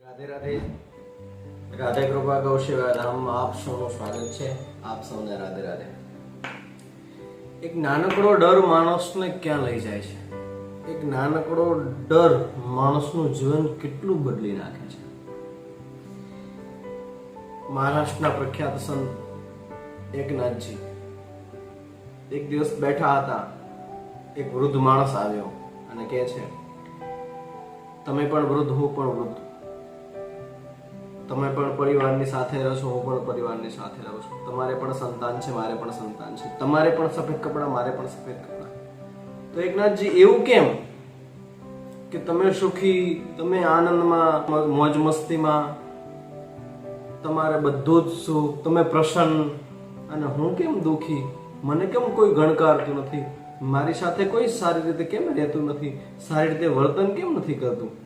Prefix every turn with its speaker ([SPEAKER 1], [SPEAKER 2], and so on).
[SPEAKER 1] રાધે રાધે રાધે કૃપા ગૌસેવા ધામમાં આપ સૌનું સ્વાગત છે. આપ સૌને રાધે રાધે. એક નાનકડો ડર માણસને ક્યાં લઈ જાય છે? એક નાનકડો ડર માણસનું જીવન કેટલું બદલી નાખે છે. મહારાષ્ટ્રના પ્રખ્યાત સંત એકનાથજી એક દિવસ બેઠા હતા. એક વૃદ્ધ માણસ આવ્યો અને કહે છે, તમે પણ વૃદ્ધ, હું પણ વૃદ્ધ, તમે પણ પરિવારની સાથે રહો છો, હું પણ પરિવારની સાથે રહું છું, તમારે પણ સંતાન છે, મારે પણ સંતાન છે, તમારે પણ સફેદ કપડાં, મારે પણ સફેદ કપડાં. તો એકનાથજી, એવું કેમ કે તમે સુખી, તમે આનંદમાં, મોજ મસ્તીમાં, તમારે બધું જ સુખ, તમે પ્રસન્ન, અને હું કેમ દુઃખી? મને કેમ કોઈ ગણકારતું નથી? મારી સાથે કોઈ સારી રીતે કેમ રહેતું નથી? સારી રીતે વર્તન કેમ નથી કરતું?